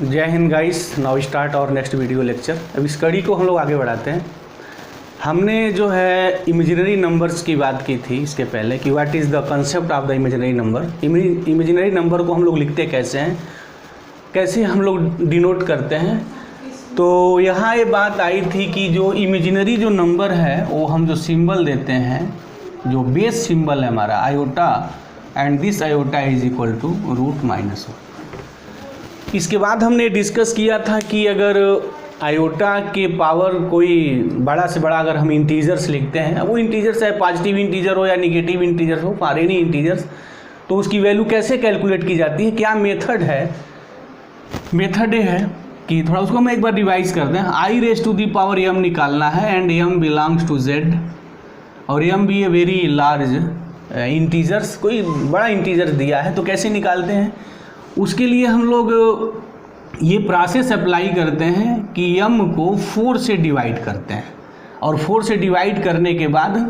जय Hind guys. Now start और next video lecture. अब इस कड़ी को हम लोग आगे बढ़ाते हैं। हमने जो है इमेजिनरी नंबर्स की बात की थी इसके पहले कि what is the concept of the imaginary number. Imaginary number को हम लोग लिखते कैसे हैं, कैसे हम लोग डिनोट करते हैं। तो यहाँ ये बात आई थी कि जो इमेजिनरी जो नंबर है वो हम जो सिंबल देते हैं, जो बेस सिंबल है हमारा iota, and this iota is equal to √-1। इसके बाद हमने डिस्कस किया था कि अगर आयोटा के पावर कोई बड़ा से बड़ा अगर हम इंटीजर्स लिखते हैं, वो इंटीजर चाहे पॉजिटिव इंटीजर हो या निगेटिव इंटीजर हो, फॉर एनी इंटीजर्स, तो उसकी वैल्यू कैसे कैलकुलेट की जाती है, क्या मेथड है। मेथड ये है कि थोड़ा उसको हम एक बार रिवाइज करते हैं। i⁻m निकालना है and m belongs to z, और m भी ए वेरी लार्ज इंटीजर्स, कोई बड़ा इंटीजर दिया है, तो कैसे निकालते हैं उसके लिए हम लोग ये प्रोसेस अप्लाई करते हैं कि m को 4 से डिवाइड करते हैं, और 4 से डिवाइड करने के बाद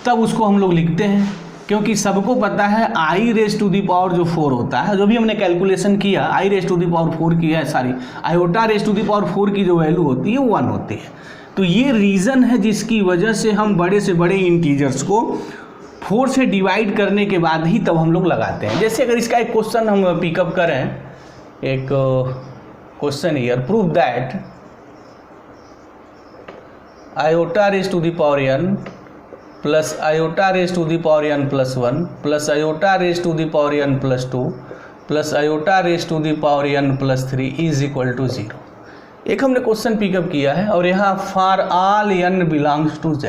तब उसको हम लोग लिखते हैं, क्योंकि सबको पता है i⁻4 जो 4 होता है, जो भी हमने कैलकुलेशन किया i⁻4 की है, सॉरी i⁻4 की जो वैल्यू होती है वो 1 होती है। तो ये रीज़न है जिसकी वजह से हम बड़े से बड़े इंटीजर्स को 4 से डिवाइड करने के बाद ही तब हम लोग लगाते हैं। जैसे अगर इसका एक क्वेश्चन हम पिकअप करें, एक question here, prove that i⁻n plus i⁻n plus 1 plus i⁻n plus 2 plus i⁻n plus 3 is equal to 0। एक हमने क्वेश्चन पिकअप किया है, और यहाँ for all n belongs to z,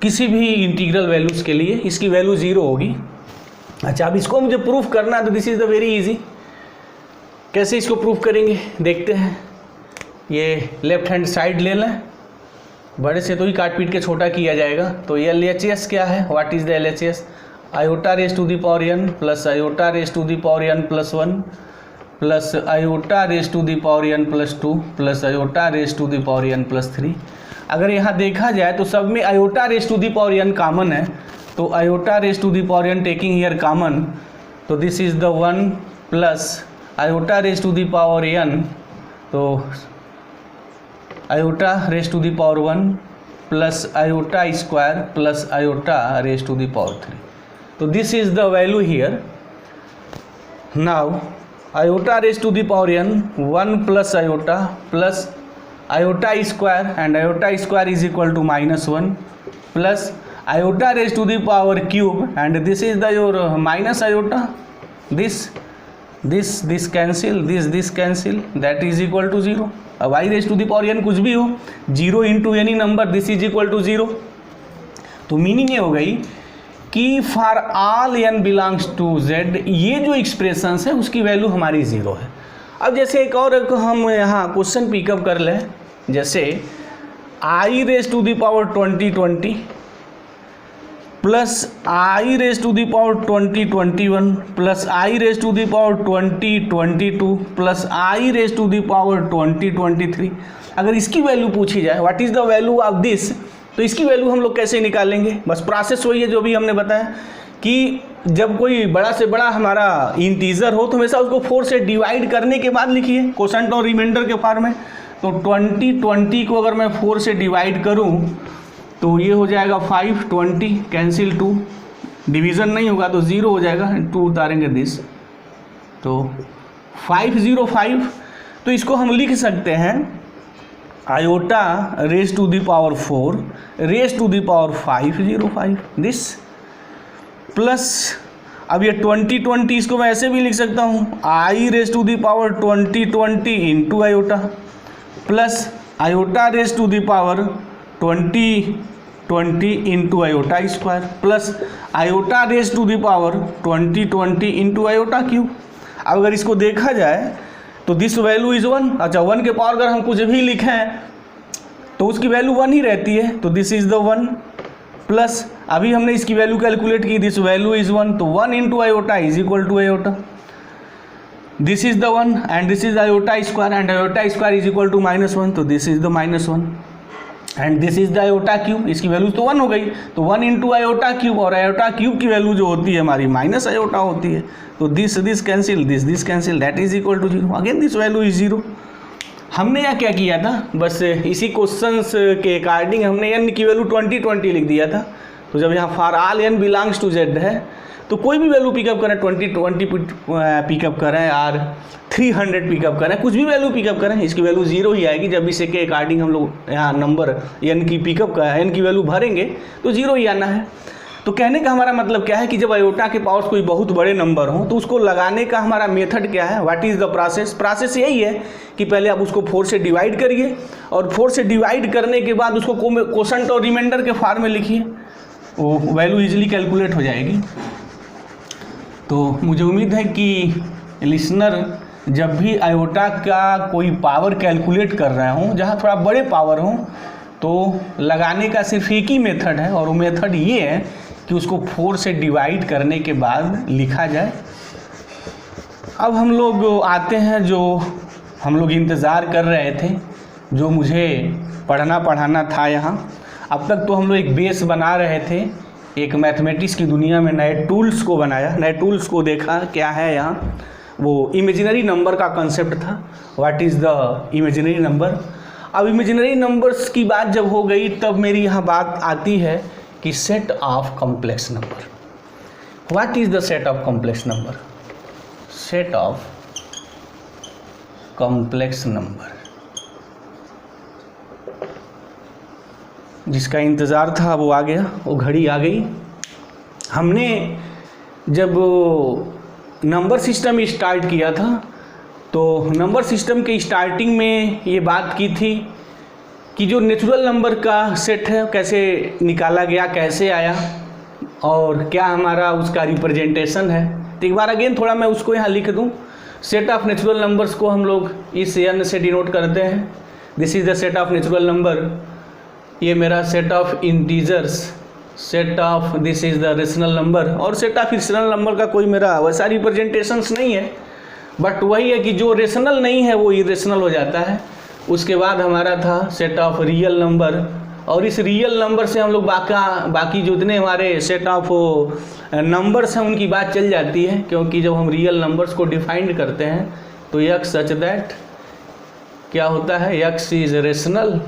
किसी भी इंटीग्रल वैल्यूज़ के लिए इसकी वैल्यू 0 होगी। अच्छा, अब इसको मुझे प्रूफ करना है, तो this is the very easy. कैसे इसको प्रूफ करेंगे देखते हैं। ये लेफ्ट हैंड साइड ले लें, बड़े से तो ही काट पीट के छोटा किया जाएगा। तो ये LHS क्या है, what is the LHS, i⁻n plus i⁻n plus 1 plus i⁻n plus 2 plus i⁻n plus 3। अगर यहाँ देखा जाए तो सब में i⁻n कॉमन है, तो i⁻n टेकिंग हियर कॉमन, तो this is the 1 plus i⁻n, तो i⁻1 plus i² plus i⁻3। तो this is the value here. Now i⁻n 1 plus plus i² and i² is equal to -1 plus i⁻³ and this is the your minus iota, this cancel, this cancel, that is equal to 0। अब i⁻n कुछ भी हो, 0 into any number, this is equal to 0। तो meaning ये हो गई कि for all n belongs to z, ये जो एक्सप्रेशन है उसकी वैल्यू हमारी 0 है। अब जैसे एक और हम यहाँ क्वेश्चन पिकअप कर लें, जैसे i⁻20 plus i⁻2021 plus i⁻2022 plus i⁻2023। अगर इसकी वैल्यू पूछी जाए, what is the value of this, तो इसकी वैल्यू हम लोग कैसे निकालेंगे। बस प्रोसेस वही है जो भी हमने बताया कि जब कोई बड़ा से बड़ा हमारा इंटीजर हो तो हमेशा उसको 4 से डिवाइड करने के बाद लिखिए, क्वोशंट और रिमाइंडर के फॉर्म में। तो 20 को अगर मैं 4 से डिवाइड करूं तो ये हो जाएगा 5, 20 कैंसिल 2, डिवीज़न नहीं होगा तो 0 हो जाएगा, 2 उतारेंगे दिस, तो 505। तो इसको हम लिख सकते हैं i⁻⁴ raised to the power 505 this, plus अब ये 20 इसको मैं ऐसे भी लिख सकता हूँ i⁻20 into iota plus i⁻20 into i² plus i⁻20 into i³। अब अगर इसको देखा जाए तो दिस वैल्यू इज़ 1। अच्छा, 1 के पावर अगर हम कुछ भी लिखें तो उसकी वैल्यू 1 ही रहती है, तो दिस इज़ द 1 प्लस अभी हमने इसकी वैल्यू कैलकुलेट की, दिस वैल्यू इज़ 1, तो 1 into iota is equal to iota, this is the 1 and this is i² and i² is equal to -1, तो this is the -1। And this is the iota cube, इसकी value तो 1 हो गई, तो 1 into iota cube, और iota cube की value जो होती है हमारी माइनस आयोटा होती है, तो this cancel, this cancel, that is equal to 0, again this value is 0। हमने यहाँ क्या किया था, बस इसी क्वेश्चंस के अकॉर्डिंग हमने n की वैल्यू 20 लिख दिया था। तो जब यहाँ for all n belongs to z है तो कोई भी वैल्यू पिकअप करें, 20 पिकअप करें और 300 पिकअप करें, कुछ भी वैल्यू पिकअप करें, इसकी वैल्यू 0 ही आएगी। जब इसे के अकॉर्डिंग हम लोग यहाँ नंबर n की पिकअप का n की वैल्यू भरेंगे तो 0 ही आना है। तो कहने का हमारा मतलब क्या है कि जब आयोटा के पास कोई बहुत बड़े नंबर हो तो उसको लगाने का हमारा मेथड क्या है, what is the process. Process यही है कि पहले आप उसको 4 से डिवाइड करिए, और 4 से डिवाइड करने के बाद उसको कोशेंट और रिमाइंडर के फॉर्म में लिखिए, वो वैल्यू इजीली कैलकुलेट हो जाएगी। तो मुझे उम्मीद है कि लिसनर जब भी आयोटा का कोई पावर कैलकुलेट कर रहे हों, जहाँ थोड़ा बड़े पावर हों, तो लगाने का सिर्फ एक ही मेथड है, और वो मेथड ये है कि उसको 4 से डिवाइड करने के बाद लिखा जाए। अब हम लोग आते हैं जो हम लोग इंतज़ार कर रहे थे, जो मुझे पढ़ाना था यहाँ। अब तक तो हम लोग एक बेस बना रहे थे, एक मैथमेटिक्स की दुनिया में नए टूल्स को बनाया, नए टूल्स को देखा क्या है यहाँ। वो इमेजिनरी नंबर का कंसेप्ट था, what is the imaginary number. अब इमेजिनरी नंबर्स की बात जब हो गई तब मेरी यहाँ बात आती है कि set of complex number. What is the set of complex number. Set of complex number, जिसका इंतज़ार था वो आ गया, वो घड़ी आ गई। हमने जब नंबर सिस्टम स्टार्ट किया था तो नंबर सिस्टम के स्टार्टिंग में ये बात की थी कि जो नेचुरल नंबर का सेट है कैसे निकाला गया, कैसे आया, और क्या हमारा उसका रिप्रेजेंटेशन है। तो एक बार अगेन थोड़ा मैं उसको यहाँ लिख दूँ। सेट ऑफ नेचुरल नंबर्स को हम लोग इस n से डिनोट करते हैं। This is the set of natural number. ये मेरा set of integers, set of this is the rational number. और सेट ऑफ रेशनल नंबर का कोई मेरा वैसा रिप्रेजेंटेशंस नहीं है, बट वही है कि जो रेशनल नहीं है वो इरेशनल हो जाता है। उसके बाद हमारा था सेट ऑफ रियल नंबर, और इस रियल नंबर से हम लोग बाकी जितने हमारे सेट ऑफ नंबर्स हैं उनकी बात चल जाती है, क्योंकि जब हम रियल नंबर्स को डिफाइंड करते हैं तो x सच दैट क्या होता है, x इज़ रेशनल,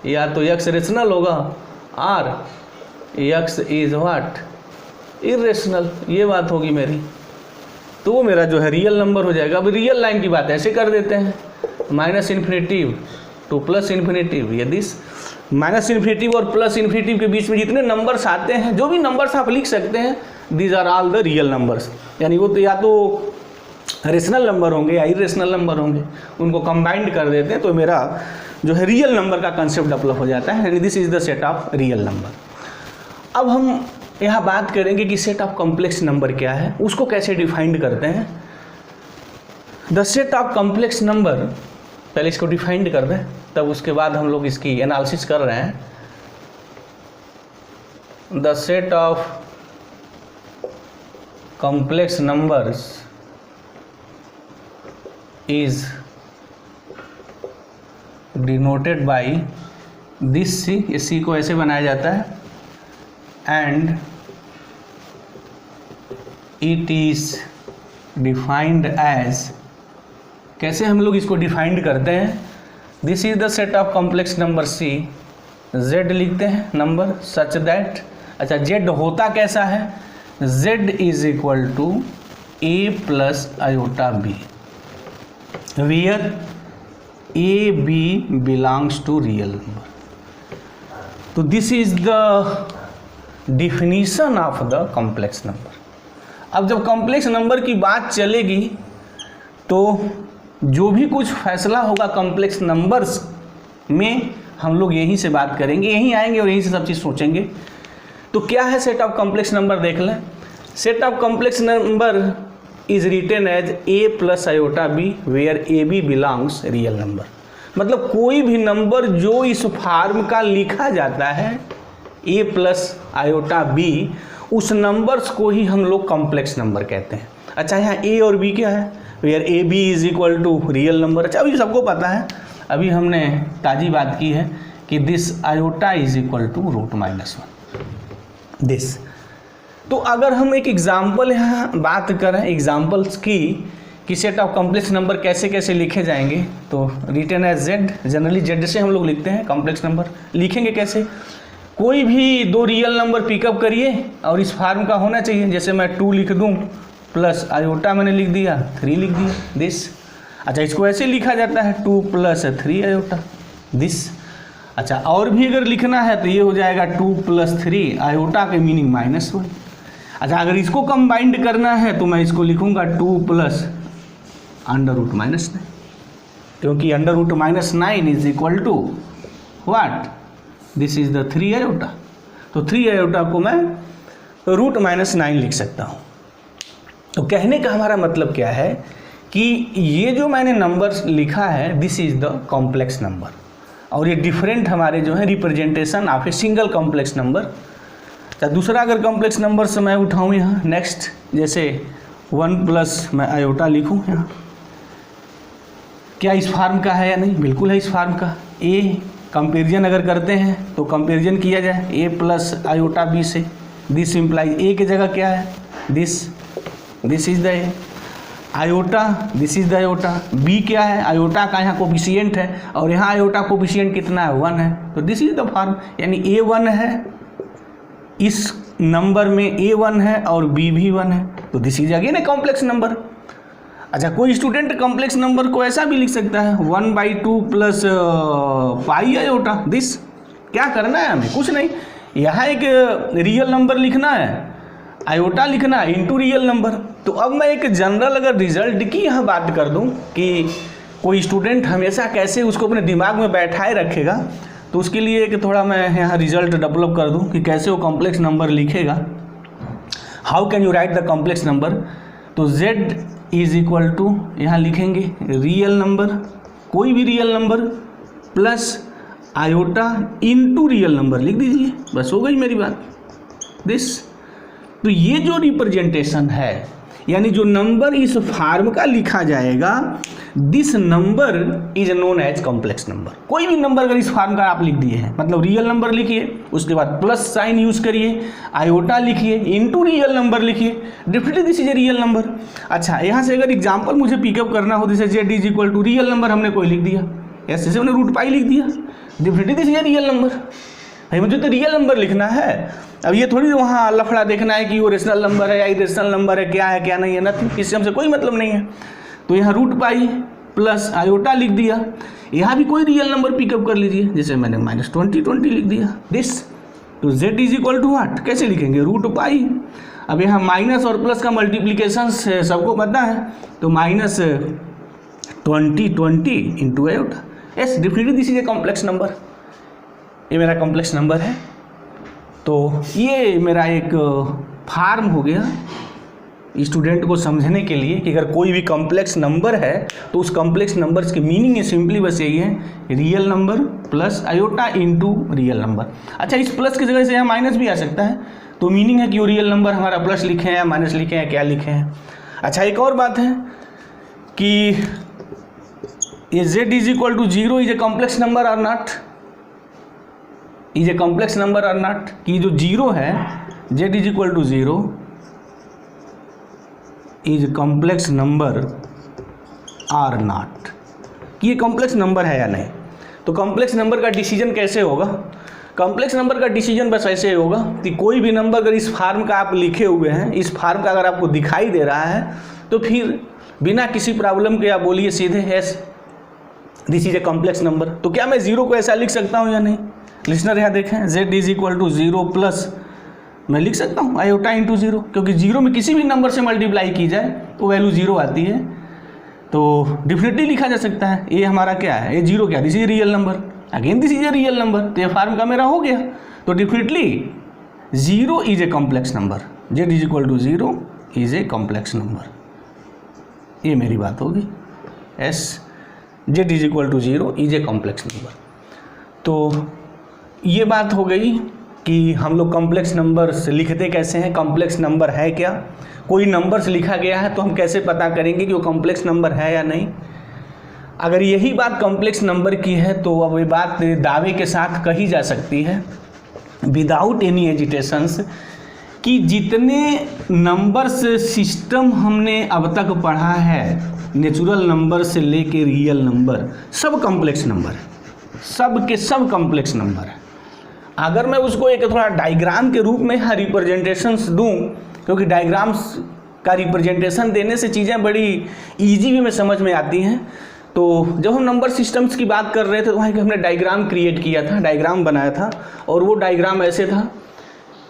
या तो x रेशनल होगा और x इज़ व्हाट, इरेशनल। ये बात होगी मेरी, तो वो मेरा जो है रियल नंबर हो जाएगा। अब रियल लाइन की बात ऐसे कर देते हैं, minus infinitive two plus infinitive. यदि माइनस इन्फिनेटिव और प्लस इन्फिनेटिव के बीच में जितने नंबर्स आते हैं, जो भी नंबर्स आप लिख सकते हैं, these are all the real numbers. यानी वो तो या तो रेशनल नंबर होंगे या इरेशनल नंबर होंगे, उनको कंबाइंड कर देते हैं, तो मेरा जो है रियल नंबर का कंसेप्ट डेवलप हो जाता है। यानी this is the set of real number. अब हम यहाँ बात करेंगे कि सेट ऑफ कॉम्प्लेक्स नंबर क्या है, उसको कैसे डिफाइंड करते हैं। The set of complex number, पहले इसको डिफाइंड कर दें, तब उसके बाद हम लोग इसकी एनालिसिस कर रहे हैं। The set of complex numbers is denoted by this C, इस सी को ऐसे बनाया जाता है, and it is defined as, कैसे हम लोग इसको डिफाइंड करते हैं, this is the set of complex number C, z लिखते हैं नंबर सच दैट, अच्छा z होता कैसा है, z is equal to a plus iota B, where A B belongs to real number. तो this is the definition of the complex number. अब जब complex number की बात चलेगी तो जो भी कुछ फैसला होगा कॉम्प्लेक्स नंबर्स में, हम लोग यहीं से बात करेंगे, यहीं आएंगे और यहीं से सब चीज़ सोचेंगे। तो क्या है सेट ऑफ कॉम्प्लेक्स नंबर, देख लें। Set of complex number is written as a plus iota B, where A B belongs real number. मतलब कोई भी नंबर जो इस फॉर्म का लिखा जाता है ए प्लस आयोटा बी, उस नंबर्स को ही हम लोग कॉम्प्लेक्स नंबर कहते हैं। अच्छा यहाँ ए और बी क्या है, where A b is equal to real number. अच्छा अभी सबको पता है, अभी हमने ताज़ी बात की है, कि this iota is equal to √-1 this. तो अगर हम एक एग्जाम्पल यहाँ बात करें एग्जाम्पल्स की कि सेट ऑफ कॉम्प्लेक्स नंबर कैसे कैसे लिखे जाएंगे, तो written as z, generally z से हम लोग लिखते हैं कॉम्प्लेक्स नंबर। लिखेंगे कैसे, कोई भी दो रियल नंबर पिकअप करिए और इस फार्म का होना चाहिए, जैसे मैं 2 लिख दूँ प्लस आयोटा मैंने लिख दिया, 3 लिख दिया दिस। अच्छा, इसको ऐसे लिखा जाता है 2 + 3 आयोटा दिस। अच्छा, और भी अगर लिखना है तो ये हो जाएगा 2 + 3 आयोटा के मीनिंग -1। अच्छा, अगर इसको कंबाइंड करना है तो मैं इसको लिखूंगा 2 + √-9, क्योंकि √-9 is equal to what, this is the 3 iota. तो 3 आयोटा को मैं √-9 लिख सकता हूँ। तो कहने का हमारा मतलब क्या है कि ये जो मैंने नंबर लिखा है this is the complex number, और ये डिफरेंट हमारे जो है representation of a single complex number. दूसरा अगर कॉम्प्लेक्स नंबर से मैं उठाऊँ यहाँ नेक्स्ट, जैसे 1 + मैं आयोटा लिखूँ यहाँ, क्या इस फार्म का है या नहीं, बिल्कुल है इस फार्म का। ए कंपेरिजन अगर करते हैं तो कंपेरिजन किया जाए ए + आयोटा बी से, दिस इम्प्लाइज ए की जगह क्या है this is the a, iota this is the iota, b क्या है आयोटा का यहाँ कोफिशिएंट है और यहाँ आयोटा कोफिशिएंट कितना है 1 है, तो दिस इज द फार्म। यानी ए 1 है, इस नंबर में ए 1 है और बी भी 1 है, तो this is again A complex number. अच्छा, कोई स्टूडेंट कॉम्प्लेक्स नंबर को ऐसा भी लिख सकता है 1/2 + पाई आयोटा दिस। क्या करना है हमें, कुछ नहीं, यहाँ एक रियल नंबर लिखना है, आयोटा लिखना है इंटू रियल नंबर। तो अब मैं एक जनरल अगर रिजल्ट की यहाँ बात कर दूँ कि कोई स्टूडेंट हमेशा कैसे उसको अपने दिमाग में बैठाए रखेगा, तो उसके लिए एक थोड़ा मैं यहाँ रिजल्ट डेवलप कर दूँ कि कैसे वो कॉम्प्लेक्स नंबर लिखेगा। How can you right the complex number, तो z इज इक्वल टू यहाँ लिखेंगे रियल नंबर, कोई भी real number plus iota into real number लिख दीजिए, बस हो गई मेरी बात दिस। तो ये जो रिप्रेजेंटेशन है, यानी जो नंबर इस फार्म का लिखा जाएगा, this number is known as complex number. कोई भी नंबर अगर इस फार्म का आप लिख दिए हैं, मतलब रियल नंबर लिखिए, उसके बाद प्लस साइन यूज करिए, आयोटा लिखिए, इनटू रियल नंबर लिखिए, definitely this is a real number. अच्छा, यहाँ से अगर एग्जांपल मुझे पिकअप करना हो, जैसे z is equal to real number हमने कोई लिख दिया, ऐसे से हमने √π लिख दिया, definitely this is a real number. भाई मुझे तो रियल नंबर लिखना है, अब ये थोड़ी वहाँ लफड़ा देखना है कि वो रेशनल नंबर है या इरेशनल नंबर है, क्या है क्या नहीं है, नथिंग, इससे हमसे कोई मतलब नहीं है। तो यहाँ √π प्लस आयोटा लिख दिया, यहाँ भी कोई रियल नंबर पिकअप कर लीजिए, जैसे मैंने -20 लिख दिया दिस। तो z is equal to what, कैसे लिखेंगे √π। अब यहाँ माइनस और प्लस का मल्टीप्लीकेशन सबको पता है, तो -20 into iota, yes definitely this is a complex number. ये मेरा कॉम्प्लेक्स नंबर है। तो ये मेरा एक फार्म हो गया स्टूडेंट को समझने के लिए कि अगर कोई भी कॉम्प्लेक्स नंबर है तो उस कॉम्प्लेक्स नंबर्स की मीनिंग सिंपली बस यही है, real number plus iota into real number. अच्छा, इस प्लस की जगह से यहाँ माइनस भी आ सकता है, तो मीनिंग है कि वो रियल नंबर हमारा प्लस लिखे हैं या माइनस लिखे हैं, क्या लिखे हैं। अच्छा, एक और बात है कि ये z is equal to 0 is a complex number or not, is a complex number or not, कि जो 0 है z is equal to 0 is complex number or not, कि ये कॉम्प्लेक्स नंबर है या नहीं। तो कॉम्प्लेक्स नंबर का डिसीजन कैसे होगा, कॉम्प्लेक्स नंबर का डिसीजन बस ऐसे होगा कि कोई भी नंबर अगर इस फार्म का आप लिखे हुए हैं, इस फार्म का अगर आपको दिखाई दे रहा है, तो फिर बिना किसी प्रॉब्लम के आप बोलिए सीधे yes this is a complex number. तो क्या मैं 0 को ऐसा लिख सकता हूँ या नहीं। लिसनर यहाँ देखें, z is equal to 0 plus मैं लिख सकता हूँ आयोटा इंटू 0, क्योंकि 0 में किसी भी नंबर से मल्टीप्लाई की जाए तो वैल्यू 0 आती है, तो डिफिनेटली लिखा जा सकता है। ये हमारा क्या है, ये 0 क्या, this is real number, again this is a real number, तो ये फार्म का मेरा हो गया। तो definitely 0 is a complex number, z is equal to 0 is a complex number, ये मेरी बात होगी। As z is equal to 0 is a complex number. तो ये बात हो गई कि हम लोग कॉम्प्लेक्स नंबर्स लिखते कैसे हैं, कॉम्प्लेक्स नंबर है क्या, कोई नंबर्स लिखा गया है तो हम कैसे पता करेंगे कि वो कॉम्प्लेक्स नंबर है या नहीं। अगर यही बात कॉम्प्लेक्स नंबर की है तो अब ये बात दावे के साथ कही जा सकती है विदाउट एनी एजिटेशंस कि जितने नंबर्स सिस्टम हमने अब तक पढ़ा है, नेचुरल नंबर से लेके रियल नंबर, सब कॉम्प्लेक्स नंबर है, सब के सब कॉम्प्लेक्स नंबर है। अगर मैं उसको एक थोड़ा डायग्राम के रूप में रिप्रेजेंटेशंस दूं, क्योंकि डायग्राम्स का रिप्रेजेंटेशन देने से चीज़ें बड़ी ईजी वे में समझ में आती हैं। तो जब हम नंबर सिस्टम्स की बात कर रहे थे तो वहाँ हमने डायग्राम क्रिएट किया था, डायग्राम बनाया था, और वो डायग्राम ऐसे था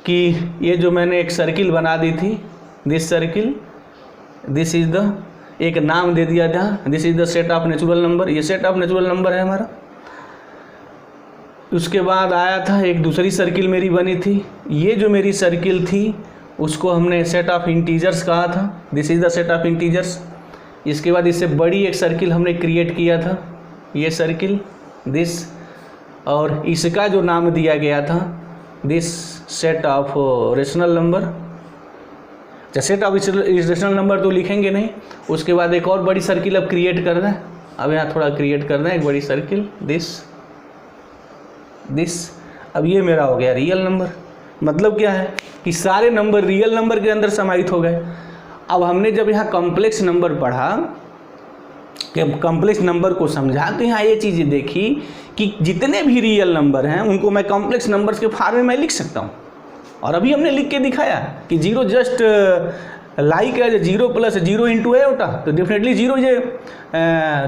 कि ये जो मैंने एक सर्किल बना दी थी, this circle, this is the, एक नाम दे दिया था, this is the set of natural number, ये सेट ऑफ नेचुरल नंबर है हमारा। उसके बाद आया था एक दूसरी सर्किल मेरी बनी थी, ये जो मेरी सर्किल थी उसको हमने सेट ऑफ इंटीजर्स कहा था, this is the set of integers. इसके बाद इससे बड़ी एक सर्किल हमने क्रिएट किया था, ये सर्किल, दिस, और इसका जो नाम दिया गया था this set of rational number. Set of rational number तो लिखेंगे नहीं। उसके बाद एक और बड़ी सर्किल अब क्रिएट करना है, अब यहाँ थोड़ा क्रिएट करना है एक बड़ी सर्किल, दिस। अब ये मेरा हो गया रियल नंबर। मतलब क्या है कि सारे नंबर रियल नंबर के अंदर समाहित हो गए। अब हमने जब यहाँ कॉम्प्लेक्स नंबर पढ़ा, कि कॉम्प्लेक्स नंबर को समझा, तो यहाँ ये चीज़ें देखी कि जितने भी रियल नंबर हैं उनको मैं कॉम्प्लेक्स नंबर्स के फॉर्म में मैं लिख सकता हूँ। और अभी हमने लिख के दिखाया कि जीरो जस्ट लाइक है, zero plus zero into iota, तो definitely zero is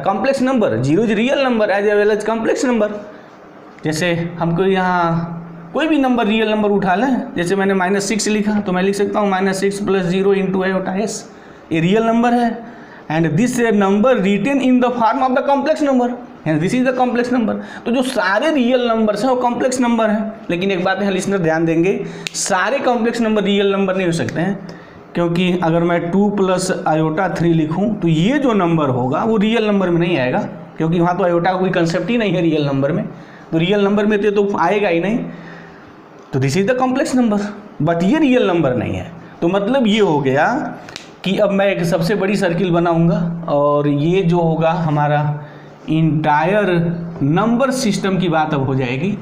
complex number, zero is real number as well as complex number. जैसे हमको यहाँ कोई भी नंबर रियल नंबर उठा लें, जैसे मैंने -6 लिखा तो मैं लिख सकता हूँ -6 + 0 इंटू एटा, यस, ये रियल नंबर है। And this number written in the form of the complex number, and this is the complex number. तो जो सारे रियल नंबर्स हैं वो कॉम्प्लेक्स नंबर हैं। लेकिन एक बात है लिसनर ध्यान देंगे, सारे कॉम्प्लेक्स नंबर रियल नंबर नहीं हो सकते हैं, क्योंकि अगर मैं 2 + i3 लिखूँ तो ये जो नंबर होगा वो रियल नंबर में नहीं आएगा, क्योंकि वहाँ तो आयोटा का कोई कंसेप्ट ही नहीं है रियल नंबर में। तो रियल नंबर में तो आएगा ही नहीं। तो this is the complex number, but ये रियल नंबर नहीं है। तो मतलब ये हो गया कि अब मैं एक सबसे बड़ी सर्किल बनाऊंगा और ये जो होगा हमारा इंटायर नंबर सिस्टम की बात अब हो जाएगी।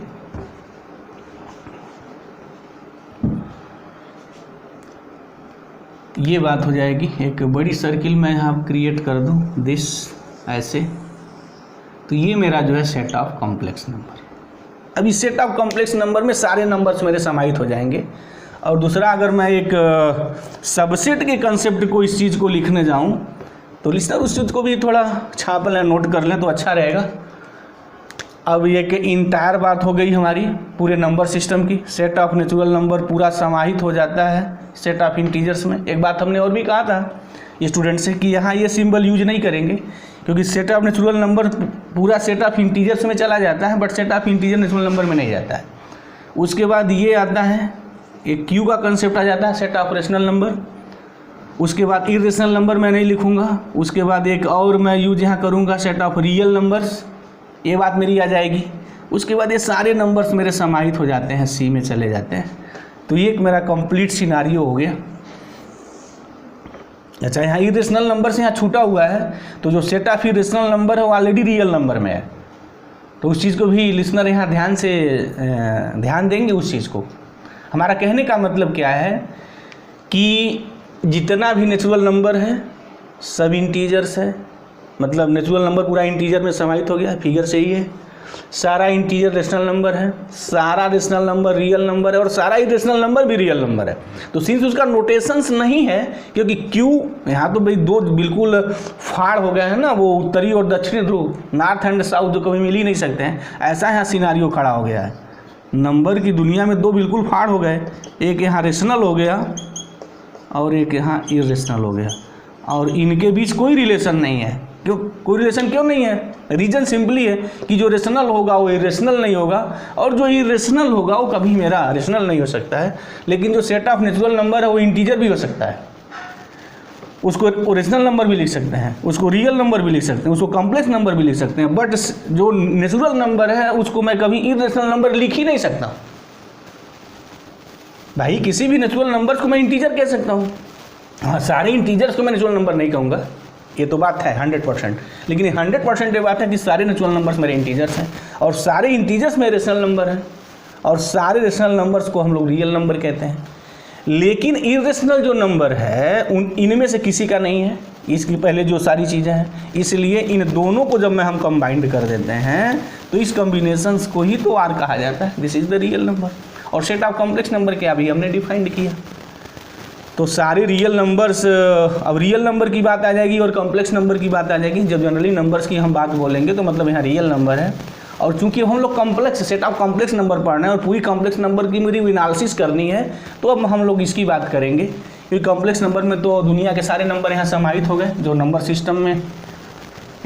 ये बात हो जाएगी, एक बड़ी सर्किल मैं यहाँ क्रिएट कर दूँ, दिस, ऐसे। तो ये मेरा जो है सेट ऑफ कॉम्प्लेक्स नंबर। अब इस सेट ऑफ कॉम्प्लेक्स नंबर में सारे नंबर्स मेरे समाहित हो जाएंगे। और दूसरा, अगर मैं एक सबसेट के कंसेप्ट को, इस चीज़ को लिखने जाऊं तो लिस्टर उस चीज़ को भी थोड़ा छाप लें, नोट कर लें तो अच्छा रहेगा। अब ये कि इंटायर बात हो गई हमारी पूरे नंबर सिस्टम की, सेट ऑफ नेचुरल नंबर पूरा समाहित हो जाता है सेट ऑफ इंटीजर्स में। एक बात हमने और भी कहा था स्टूडेंट से कि यहाँ ये सिंबल यूज नहीं करेंगे, क्योंकि सेट ऑफ नेचुरल नंबर पूरा सेट ऑफ इंटीजर्स में चला जाता है, but set of integer natural number में नहीं जाता है। उसके बाद ये आता है, एक क्यू का कंसेप्ट आ जाता है, सेट ऑफ रेशनल नंबर। उसके बाद इरेशनल नंबर मैं नहीं लिखूंगा। उसके बाद एक और मैं यूज यहाँ करूँगा, सेट ऑफ रियल नंबर्स, ये बात मेरी आ जाएगी। उसके बाद ये सारे नंबर्स मेरे समाहित हो जाते हैं, सी में चले जाते हैं। तो ये एक मेरा कंप्लीट सिनारियो हो गया। अच्छा, यहाँ इरेशनल नंबर से यहाँ छूटा हुआ है, तो जो सेट ऑफ इरेशनल नंबर है वो ऑलरेडी रियल नंबर में है। तो उस चीज़ को भी लिसनर यहाँ ध्यान से ध्यान देंगे उस चीज़ को। हमारा कहने का मतलब क्या है कि जितना भी नेचुरल नंबर है सब इंटीजर्स है, मतलब नेचुरल नंबर पूरा इंटीजर में समाहित हो गया, फिगर से ही है। सारा इंटीजर रेशनल नंबर है, सारा रेशनल नंबर रियल नंबर है, और सारा इरेशनल नंबर भी रियल नंबर है। तो सिंस उसका नोटेशंस नहीं है, क्योंकि क्यू यहाँ तो भाई दो बिल्कुल फाड़ हो गए हैं ना, वो उत्तरी और दक्षिणी ध्रुव, नॉर्थ एंड साउथ, जो कभी मिल ही नहीं सकते हैं, ऐसा यहाँ सिनारियो खड़ा हो गया है। नंबर की दुनिया में दो बिल्कुल फाड़ हो गए, एक यहाँ रेशनल हो गया और एक यहाँ इरेशनल हो गया, और इनके बीच कोई रिलेशन नहीं है। क्यों कोई रिलेशन क्यों नहीं है? रीजन सिंपली है कि जो रेशनल होगा वो इरेशनल नहीं होगा, और जो इरेशनल होगा वो कभी मेरा रेशनल नहीं हो सकता है। लेकिन जो सेट ऑफ नेचुरल नंबर है वो इंटीजर भी हो सकता है, उसको ओरिजिनल नंबर भी लिख सकते हैं, उसको रियल नंबर भी लिख सकते हैं, उसको कॉम्प्लेक्स नंबर भी लिख सकते हैं। बट जो नेचुरल नंबर है उसको मैं कभी इरेशनल नंबर लिख ही नहीं सकता भाई। किसी भी नेचुरल नंबर को मैं इंटीजर कह सकता हूँ, हाँ, सारे इंटीजर्स को मैं नेचुरल नंबर नहीं कहूँगा। ये तो बात है 100%, लेकिन 100% ये बात है कि सारे नेचुरल नंबर्स मेरे इंटीजर्स हैं और सारे इंटीजर्स मेरे रेशनल नंबर हैं और सारे रेशनल नंबर्स को हम लोग रियल नंबर कहते हैं। लेकिन इरेशनल जो नंबर है इनमें से किसी का नहीं है, इसकी पहले जो सारी चीज़ें हैं, इसलिए इन दोनों को जब में हम कंबाइंड कर देते हैं तो इस कॉम्बिनेशंस को ही तो आर कहा जाता है। This is the real number. और सेट ऑफ कॉम्प्लेक्स नंबर क्या अभी हमने डिफाइंड किया। तो सारे रियल नंबर्स, अब रियल नंबर की बात आ जाएगी और कॉम्प्लेक्स नंबर की बात आ जाएगी। जब जनरली नंबर्स की हम बात बोलेंगे तो मतलब यहाँ रियल नंबर है, और चूंकि हम लोग complex set of complex number पढ़ना है और पूरी कॉम्प्लेक्स नंबर की मेरी एनालिसिस करनी है, तो अब हम लोग इसकी बात करेंगे। क्योंकि कॉम्प्लेक्स नंबर में तो दुनिया के सारे नंबर यहाँ समाहित हो गए, जो नंबर सिस्टम में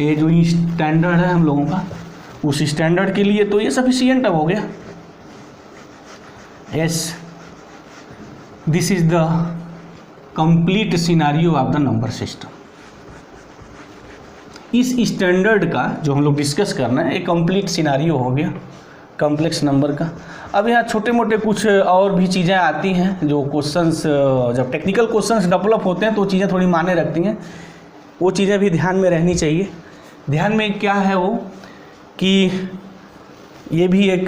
ये जो स्टैंडर्ड है हम लोगों का, उस स्टैंडर्ड के लिए तो ये सफिशिएंट अब हो गया। Yes, this is the complete scenario of the number system. इस स्टैंडर्ड का जो हम लोग डिस्कस करना है एक कंप्लीट सिनारियो हो गया कॉम्प्लेक्स नंबर का। अब यहाँ छोटे मोटे कुछ और भी चीज़ें आती हैं जो क्वेश्चंस, जब टेक्निकल क्वेश्चंस डेवलप होते हैं तो चीज़ें थोड़ी मायने रखती हैं, वो चीज़ें भी ध्यान में रहनी चाहिए। ध्यान में क्या है वो कि ये भी एक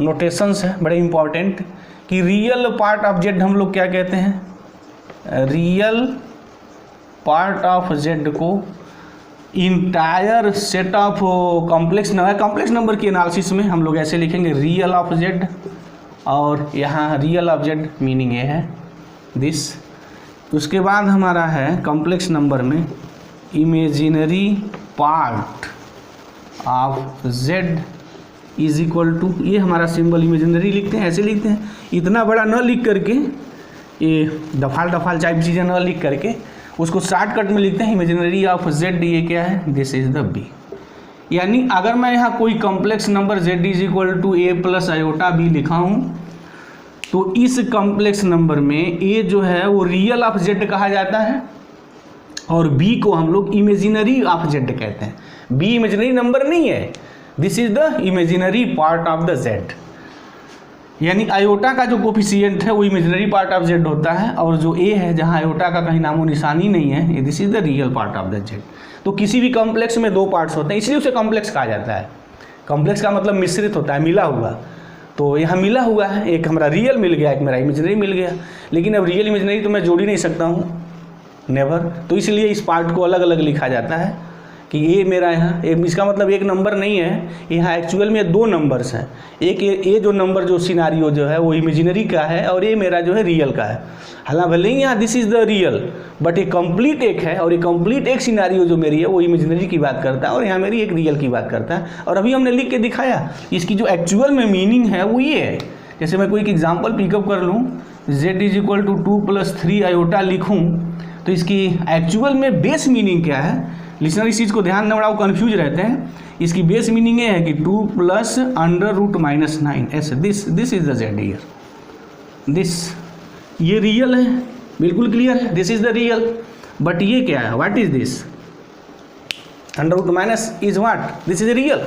नोटेशंस है बड़े इम्पॉर्टेंट कि रियल पार्ट ऑफ जेड हम लोग क्या कहते हैं, रियल पार्ट ऑफ जेड को entire set of complex number की एनालिसिस में हम लोग ऐसे लिखेंगे रियल ऑफ जेड, और यहाँ रियल ऑफ जेड मीनिंग ये है दिस। उसके बाद हमारा है कॉम्प्लेक्स नंबर में imaginary part of z is equal to, ये हमारा सिंबल इमेजिनरी लिखते हैं, ऐसे लिखते हैं, इतना बड़ा न लिख करके, ये दफाल टाइप चीज़ें न लिख करके उसको शॉर्टकट में लिखते हैं इमेजिनरी ऑफ जेड। ये क्या है, दिस इज द बी। यानी अगर मैं यहाँ कोई complex number z is equal to a plus iota b लिखा हूँ तो इस कॉम्प्लेक्स नंबर में ए जो है वो रियल ऑफ जेड कहा जाता है और बी को हम लोग इमेजिनरी ऑफ जेड कहते हैं। बी इमेजिनरी नंबर नहीं है, this is the imaginary part of the Z. यानी आयोटा का जो कोफिशिएंट है वो इमेजिनरी पार्ट ऑफ जेड होता है, और जो ए है जहाँ आयोटा का कहीं नामो निशानी नहीं है, ये this is the real part of the Z. तो किसी भी कॉम्प्लेक्स में दो पार्ट्स होते हैं, इसलिए उसे कॉम्प्लेक्स कहा जाता है। कॉम्प्लेक्स का मतलब मिश्रित होता है, मिला हुआ। तो यहाँ मिला हुआ है, एक हमारा रियल मिल गया, एक मेरा इमेजिनरी मिल गया, लेकिन अब रियल इमेजिनरी तो मैं जोड़ ही नहीं सकता हूँ, नेवर। तो इसलिए इस पार्ट को अलग अलग लिखा जाता है कि ये मेरा यहाँ इसका मतलब एक नंबर नहीं है, यहाँ एक्चुअल में दो नंबर्स हैं। एक ये जो नंबर जो सिनारियो जो है वो इमेजिनरी का है और ये मेरा जो है रियल का है। हालांकि भले ही यहाँ this is the real, but ये कंप्लीट एक है, और ये कंप्लीट एक सिनारियो जो मेरी है वो इमेजिनरी की बात करता है और यहाँ मेरी एक रियल की बात करता है। और अभी हमने लिख के दिखाया इसकी जो एक्चुअल में मीनिंग है वो ये है। जैसे मैं कोई एक एग्जाम्पल पिकअप कर लूँ, z is equal to 2 + 3 iota लिखूँ तो इसकी एक्चुअल में बेस मीनिंग क्या है। लिसनर इस चीज़ को ध्यान दें, बड़ा वो कन्फ्यूज रहते हैं। इसकी बेस मीनिंग ये है कि 2 + √-9 ऐसे, this is the z here, this ये रियल है, बिल्कुल क्लियर है, this is the real. But ये क्या है, what is this, √- is what, this is a real,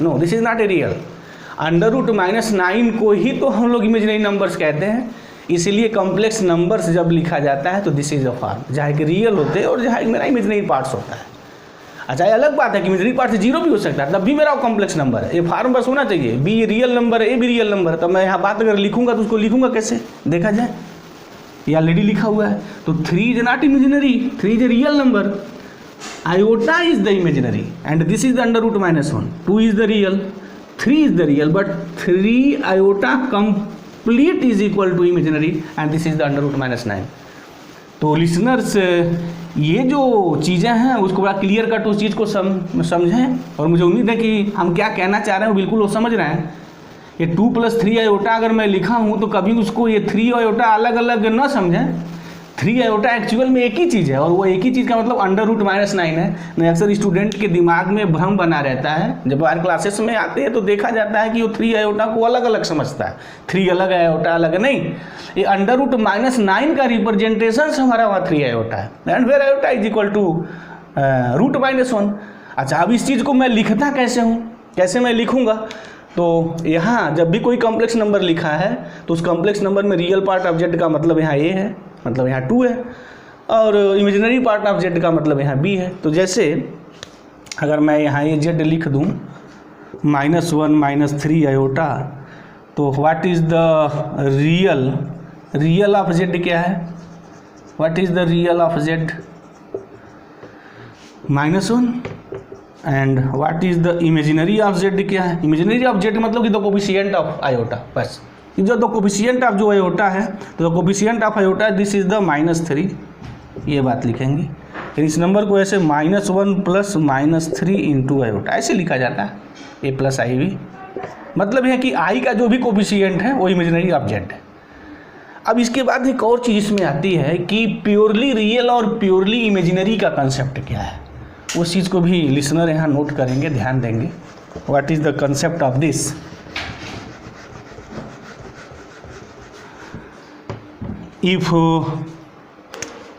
no this is not a real. √-9 को ही तो हम लोग इमेजिनरी नंबर्स कहते हैं। इसीलिए कॉम्प्लेक्स नंबर्स जब लिखा जाता है तो दिस इज अ फॉर्म, जहाँ कि रियल होते हैं और जहाँ मेरा इमेजिनरी पार्ट्स होता है। अच्छा, ये अलग बात है कि इमेजिनरी पार्ट से 0 भी हो सकता है, तब भी मेरा कॉम्प्लेक्स नंबर है। ये फॉर्म बस होना चाहिए, बी रियल नंबर है, ए भी रियल नंबर है। तब मैं यहाँ बात अगर लिखूंगा तो उसको लिखूंगा कैसे, देखा जाए, ये ऑलरेडी लिखा हुआ है। तो 3 is not imaginary, 3 is a real number, iota is the imaginary and this is the √-1, 2 is the real, 3 is the real, but 3 iota complete is equal to imaginary and this is the √-9। तो listeners ये जो चीज़ें हैं उसको बड़ा clear cut उस चीज़ को समझें, और मुझे उम्मीद है कि हम क्या कहना चाह रहे हैं वो बिल्कुल वो समझ रहे हैं। ये 2 + 3 आयोटा अगर मैं लिखा हूँ तो कभी उसको ये 3 आयोटा अलग अलग न समझें। 3 आयोटा एक्चुअल में एक ही चीज़ है, और वो एक ही चीज़ का मतलब √-9 है। नहीं, अक्सर स्टूडेंट के दिमाग में भ्रम बना रहता है। जब बाहर क्लासेस में आते हैं तो देखा जाता है कि वो 3 आयोटा को अलग अलग समझता है, 3 अलग है, आयोटा अलग है। नहीं, ये √-9 का रिप्रेजेंटेशन हमारा वहाँ 3 आयोटा है, and where iota is equal to √-1। अच्छा, अब इस चीज़ को मैं लिखता कैसे हूँ, कैसे मैं लिखूँगा, तो यहाँ जब भी कोई कॉम्प्लेक्स नंबर लिखा है तो उस कॉम्प्लेक्स नंबर में रियल पार्ट ऑफ जेड का मतलब यहाँ ए है, मतलब यहाँ 2 है। और इमेजिनरी पार्ट ऑफ जेड का मतलब यहाँ बी है। तो जैसे अगर मैं यहाँ ये जेड लिख दूँ -1 -3 आयोटा, तो what is the real of Z क्या है? What is the real of Z? -1। And what is the imaginary of Z क्या है? इमेजिनरी ऑफ जेड मतलब कि द कोफिशिएंट ऑफ आयोटा, बस जो द कोफिशिएंट ऑफ जो आयोटा है, तो the coefficient of iota this is the -3, ये बात लिखेंगे। इस नंबर को ऐसे -1 + -3 इंटू आयोटा ऐसे लिखा जाता है, ए प्लस आई भी। मतलब है कि आई का जो भी कोफिशिएंट है वो इमेजिनरी ऑफ जेड है। अब इसके बाद एक और चीज़ इसमें आती है कि प्योरली रियल और प्योरली इमेजिनरी का कंसेप्ट क्या है, उस चीज़ को भी लिसनर यहाँ नोट करेंगे, ध्यान देंगे। What is the concept of this? If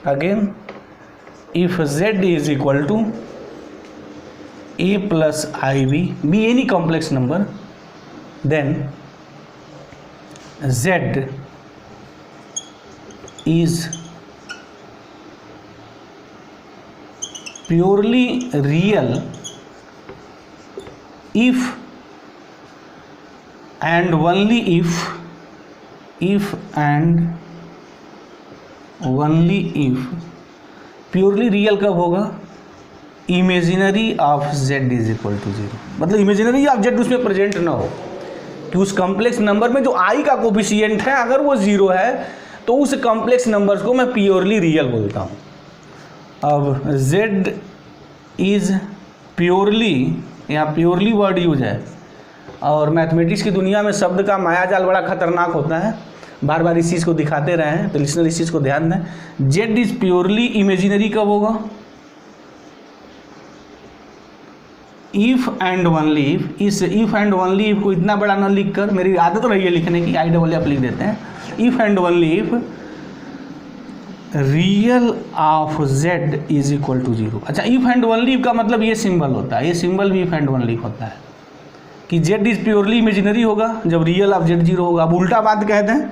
again if z is equal to a plus ib, be any complex number, then z is purely real if and only if and only if purely real कब होगा? Imaginary of z is equal to 0। मतलब imaginary of z उसमें present ना हो, कि उस complex number में जो आई का कोफिशिएंट है अगर वो 0 है तो उस कॉम्प्लेक्स नंबर्स को मैं प्योरली रियल बोलता हूँ। अब जेड इज प्योरली, यहाँ प्योरली वर्ड यूज है, और मैथमेटिक्स की दुनिया में शब्द का मायाजाल बड़ा खतरनाक होता है, बार बार इस चीज़ को दिखाते रहे हैं, तो लिसनर इस चीज़ को ध्यान दें। जेड इज प्योरली इमेजिनरी कब होगा? If and only if. इस इफ एंड ओनली इफ को इतना बड़ा ना लिख कर, मेरी आदत रही है लिखने की, IFF लिख देते हैं। If and only if real of z is equal to 0। अच्छा, इफ एंड ओनली इफ का मतलब ये सिंबल होता है, ये सिंबल भी इफ एंड ओनली होता है कि जेड इज प्योरली इमेजिनरी होगा जब रियल ऑफ जेड 0 होगा। अब उल्टा बात कहते हैं,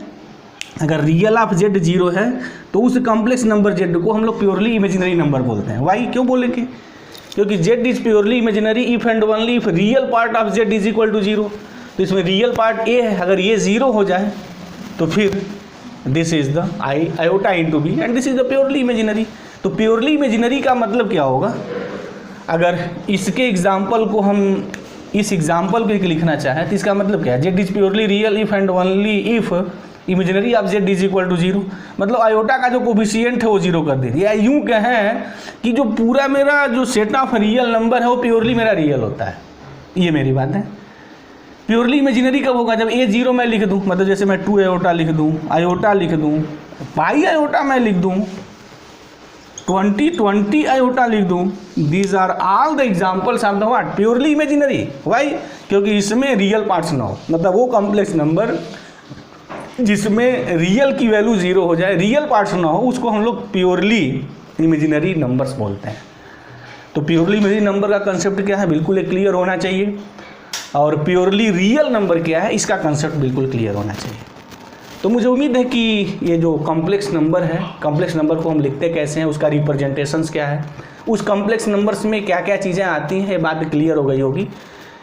अगर रियल ऑफ जेड 0 है तो उस कॉम्प्लेक्स नंबर जेड को हम लोग प्योरली इमेजिनरी नंबर बोलते हैं। वाई, क्यों बोलेंगे? क्योंकि z is purely imaginary if and only if real part of z is equal to 0। तो इसमें रियल पार्ट ए है, अगर ये 0 हो जाए तो फिर this is the iota into b and this is the purely imaginary. तो प्योरली इमेजिनरी का मतलब क्या होगा? अगर इसके एग्जाम्पल को हम इस एग्जाम्पल को लिखना चाहें तो इसका मतलब क्या है? Z is purely real if and only if imaginary of z is equal to 0। मतलब आयोटा का जो कोफिशिएंट है वो 0 कर दीजिए। या यूँ कहें कि जो पूरा मेरा जो सेट ऑफ रियल नंबर है वो प्योरली मेरा रियल होता है। ये मेरी बात है। प्योरली इमेजिनरी कब होगा? जब ए 0 मैं लिख दूँ, मतलब जैसे मैं 2 आयोटा लिख दूँ, आयोटा लिख दूँ, पाई आयोटा मैं लिख दूँ, 20 आयोटा लिख दूँ। These are all the examples of the what? Purely imaginary. Why? क्योंकि इसमें रियल पार्ट्स ना हो, मतलब वो कॉम्प्लेक्स नंबर जिसमें रियल की वैल्यू 0 हो जाए, रियल पार्ट्स ना हो, उसको हम लोग प्योरली इमेजिनरी नंबर्स बोलते हैं। तो प्योरली इमेजिनरी नंबर का कंसेप्ट क्या है बिल्कुल एक क्लियर होना चाहिए, और प्योरली रियल नंबर क्या है इसका कंसेप्ट बिल्कुल क्लियर होना चाहिए। तो मुझे उम्मीद है कि ये जो कॉम्प्लेक्स नंबर है, कॉम्प्लेक्स नंबर को हम लिखते कैसे हैं, उसका रिप्रेजेंटेशंस क्या है, उस कॉम्प्लेक्स नंबर्स में क्या क्या चीज़ें आती हैं, ये बात क्लियर हो गई होगी।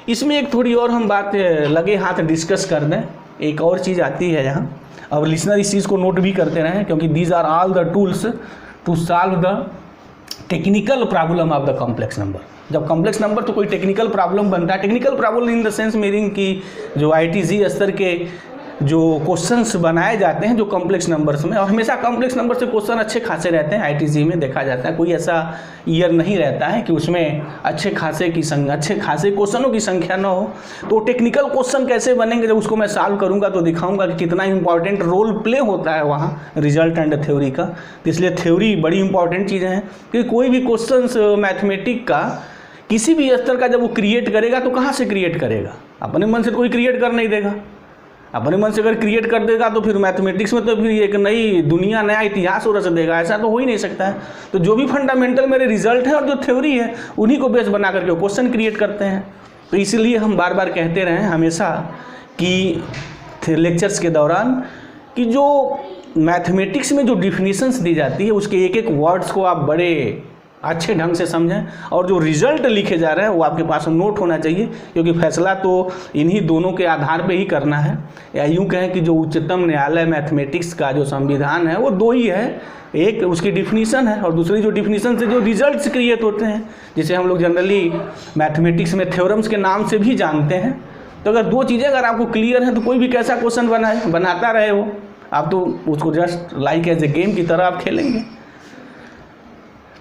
इसमें एक थोड़ी और हम बात लगे हाथ डिस्कस कर दें। एक और चीज़ आती है यहाँ, अब लिसनर इस चीज़ को नोट भी करते रहें, क्योंकि these are all the tools to solve the technical problem of the complex number. जब कॉम्प्लेक्स नंबर तो कोई टेक्निकल प्रॉब्लम बनता है, technical problem in the sense meaning कि जो ITC स्तर के जो क्वेश्चंस बनाए जाते हैं जो कॉम्प्लेक्स नंबर्स में, और हमेशा कॉम्प्लेक्स नंबर से क्वेश्चन अच्छे खासे रहते हैं। ITC में देखा जाता है कोई ऐसा ईयर नहीं रहता है कि उसमें अच्छे खासे क्वेश्चनों की संख्या ना हो। तो टेक्निकल क्वेश्चन कैसे बनेंगे, जब उसको मैं सॉल्व करूंगा तो दिखाऊंगा कि कितना इंपॉर्टेंट रोल प्ले होता है वहाँ रिजल्ट एंड थ्योरी का। तो इसलिए थ्योरी बड़ी इंपॉर्टेंट चीज़ें हैं, क्योंकि कोई भी क्वेश्चन मैथमेटिक का किसी भी स्तर का जब वो क्रिएट करेगा तो कहाँ से क्रिएट करेगा? अपने मन से कोई क्रिएट कर नहीं देगा। अपने मन से अगर क्रिएट कर देगा तो फिर मैथमेटिक्स में तो फिर एक नई दुनिया, नया इतिहास हो रच देगा, ऐसा तो हो ही नहीं सकता है। तो जो भी फंडामेंटल मेरे रिजल्ट है और जो थ्योरी है उन्हीं को बेस बना करके क्वेश्चन क्रिएट करते हैं। तो इसलिए हम बार बार कहते रहें हमेशा कि लेक्चर्स के दौरान कि जो मैथमेटिक्स में जो डिफिनीशंस दी जाती है उसके एक एक वर्ड्स को आप बड़े अच्छे ढंग से समझें, और जो रिजल्ट लिखे जा रहे हैं वो आपके पास नोट होना चाहिए, क्योंकि फैसला तो इन्हीं दोनों के आधार पे ही करना है। या यूँ कहें कि जो उच्चतम न्यायालय मैथमेटिक्स का जो संविधान है वो दो ही है, एक उसकी डिफिनीशन है और दूसरी जो डिफिनीशन से जो रिजल्ट्स क्रिएट होते हैं, जिसे हम लोग जनरली मैथमेटिक्स में थ्योरम्स के नाम से भी जानते हैं। तो अगर दो चीज़ें अगर आपको क्लियर हैं तो कोई भी कैसा क्वेश्चन बनाता रहे हो, आप तो उसको just like as a game की तरह आप खेलेंगे।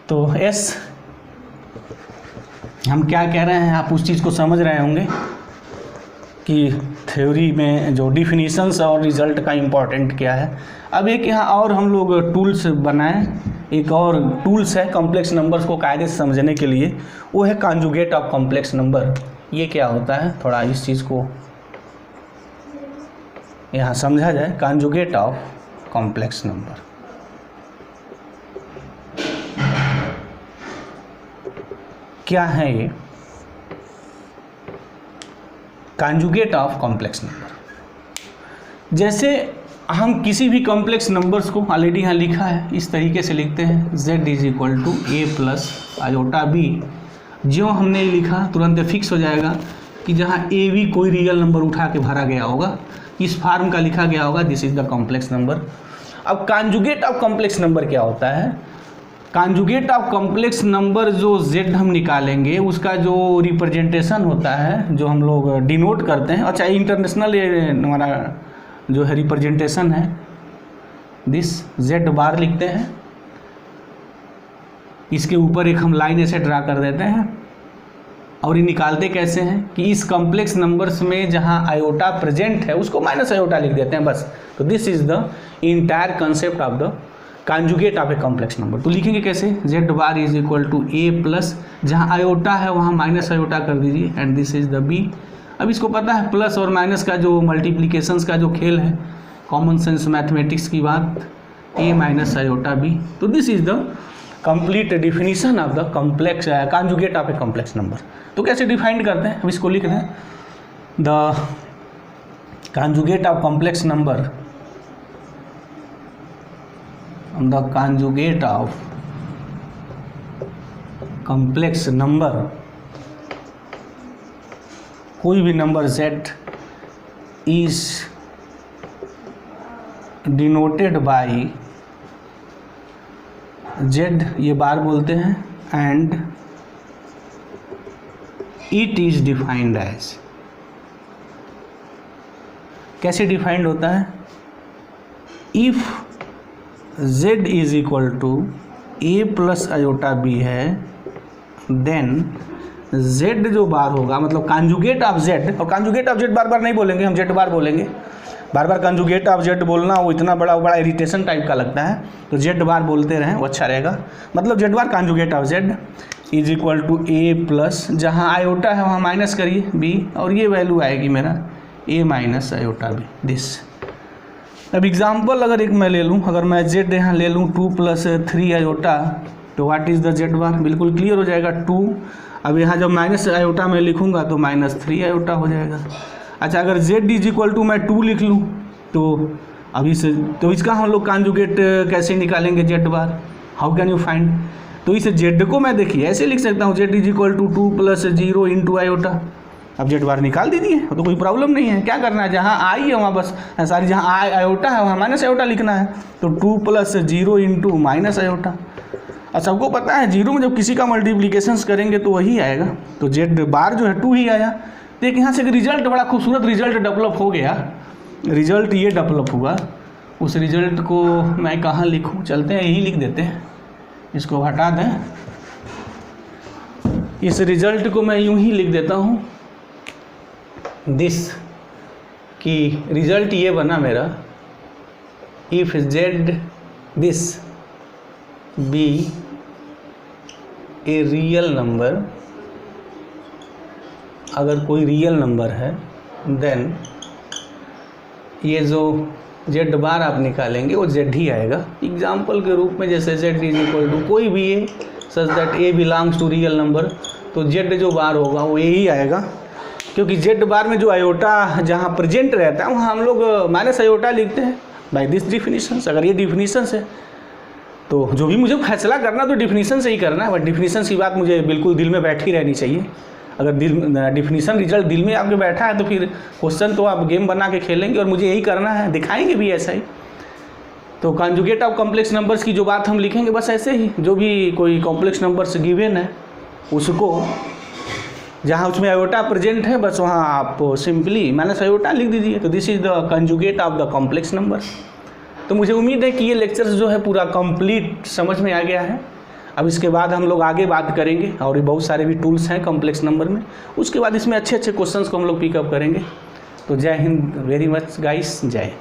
तो यस, हम क्या कह रहे हैं आप उस चीज़ को समझ रहे होंगे कि थ्योरी में जो डिफिनीशंस और रिजल्ट का इम्पोर्टेंट क्या है। अब एक यहाँ और हम लोग टूल्स बनाएं, एक और टूल्स है कॉम्प्लेक्स नंबर्स को कायदे से समझने के लिए, वो है कॉन्जुगेट ऑफ कॉम्प्लेक्स नंबर। ये क्या होता है, थोड़ा इस चीज़ को यहाँ समझा जाए। कॉन्जुगेट ऑफ कॉम्प्लेक्स नंबर क्या है ये? कॉन्जुगेट ऑफ कॉम्प्लेक्स नंबर, जैसे हम किसी भी कॉम्प्लेक्स नंबर्स को ऑलरेडी यहाँ लिखा है, इस तरीके से लिखते हैं z is equal to a plus iota b। जो हमने लिखा तुरंत फिक्स हो जाएगा कि जहाँ a b कोई रियल नंबर उठा के भरा गया होगा, इस फार्म का लिखा गया होगा, this is the complex number. अब कॉन्जुगेट ऑफ कॉम्प्लेक्स नंबर क्या होता है? कॉन्जुगेट ऑफ कॉम्प्लेक्स नंबर जो z हम निकालेंगे उसका जो रिप्रेजेंटेशन होता है, जो हम लोग डिनोट करते हैं, अच्छा इंटरनेशनल हमारा जो है रिप्रेजेंटेशन है, दिस z बार लिखते हैं, इसके ऊपर एक हम लाइन ऐसे ड्रा कर देते हैं। और ये निकालते कैसे हैं कि इस कॉम्प्लेक्स नंबर्स में जहां आयोटा प्रेजेंट है उसको माइनस आयोटा लिख देते हैं बस। तो this is the entire concept of the conjugate of a complex number. तो लिखेंगे कैसे, z bar is equal to a plus, जहाँ आयोटा है वहाँ माइनस आयोटा कर दीजिए, and this is the b। अब इसको पता है प्लस और माइनस का जो मल्टीप्लिकेशंस का जो खेल है, कॉमन सेंस मैथमेटिक्स की बात, a माइनस आयोटा b। तो this is the complete definition of the complex conjugate of a complex number. तो कैसे डिफाइन करते हैं, अब इसको लिख दें, the conjugate of complex number, the conjugate of complex number, कोई भी number z is denoted by z, ये बार बोलते हैं, and it is defined as, कैसे डिफाइंड होता है, if z is equal to a plus iota b है, then z जो बार होगा, मतलब कॉन्जुगेट ऑफ z, और कॉन्जुगेट ऑफ z बार बार नहीं बोलेंगे, हम z बार बोलेंगे। बार बार कॉन्जुगेट ऑफ z बोलना वो इतना बड़ा इरिटेशन टाइप का लगता है, तो z बार बोलते रहें वो अच्छा रहेगा। मतलब z bar conjugate of z is equal to a plus, जहाँ आयोटा है वहाँ माइनस करिए b, और ये वैल्यू आएगी मेरा a minus iota b, this. अब एग्जाम्पल अगर एक मैं ले लूँ, अगर मैं z यहाँ ले लूँ 2 प्लस 3 आयोटा, तो व्हाट इज़ द z बार, बिल्कुल क्लियर हो जाएगा 2। अब यहाँ जब माइनस आयोटा मैं लिखूँगा तो माइनस 3 आयोटा हो जाएगा। अच्छा, अगर z इज इक्वल टू मैं 2 लिख लूँ तो अभी से, तो इसका हम लोग कॉन्जुगेट कैसे निकालेंगे z bar, how can you find? तो इस z को मैं देखिए ऐसे लिख सकता हूँ, z is equal to 2 plus 0 into iota. अब z बार निकाल दीजिए, तो कोई प्रॉब्लम नहीं है। क्या करना है, जहाँ आई है वहाँ बस सारी, जहाँ आई आयोटा है वहाँ माइनस आयोटा लिखना है। तो 2 प्लस 0 इंटू माइनस आयोटा। और सबको पता है जीरो में जब किसी का मल्टीप्लिकेशंस करेंगे तो वही आएगा। तो z बार जो है 2 ही आया। तो एक यहाँ से एक रिजल्ट, बड़ा खूबसूरत रिजल्ट डेवलप हो गया। रिजल्ट ये डेवलप हुआ, उस रिजल्ट को मैं कहाँ लिखूँ, चलते हैं यही लिख देते हैं, इसको हटा दें। इस रिजल्ट को मैं यूँ ही लिख देता हूँ, दिस, कि रिजल्ट ये बना मेरा, if z this be a real number, अगर कोई रियल नंबर है देन ये जो z बार आप निकालेंगे वो z ही आएगा। एग्जाम्पल के रूप में जैसे z इज इक्वल टू कोई भी a such that a belongs to real number, तो z जो बार होगा वो a ही आएगा, क्योंकि z बार में जो आयोटा जहाँ प्रेजेंट रहता है वहाँ हम लोग माइनस आयोटा लिखते हैं। By this definitions. अगर ये डिफिनीशंस है तो जो भी मुझे फैसला करना तो डिफिनीशन से ही करना है, बट डिफिनीशन की बात मुझे बिल्कुल दिल में बैठी रहनी चाहिए। अगर डिफिनीशन रिजल्ट दिल में आपके बैठा है तो फिर क्वेश्चन तो आप गेम बना के खेलेंगे और मुझे यही करना है, दिखाएंगे भी ऐसा ही। तो कॉन्जुगेट ऑफ कॉम्प्लेक्स नंबर्स की जो बात हम लिखेंगे बस ऐसे ही, जो भी कोई कॉम्प्लेक्स नंबर्स गिवन है उसको जहाँ उसमें आयोटा प्रेजेंट है बस वहाँ आप सिंपली माइनस आयोटा लिख दीजिए। तो this is the conjugate of the complex number. तो मुझे उम्मीद है कि ये लेक्चर्स जो है पूरा कंप्लीट समझ में आ गया है। अब इसके बाद हम लोग आगे बात करेंगे और ये बहुत सारे भी टूल्स हैं कॉम्प्लेक्स नंबर में, उसके बाद इसमें अच्छे अच्छे क्वेश्चंस को हम लोग पिकअप करेंगे। तो जय हिंद, वेरी मच गाइस, जय।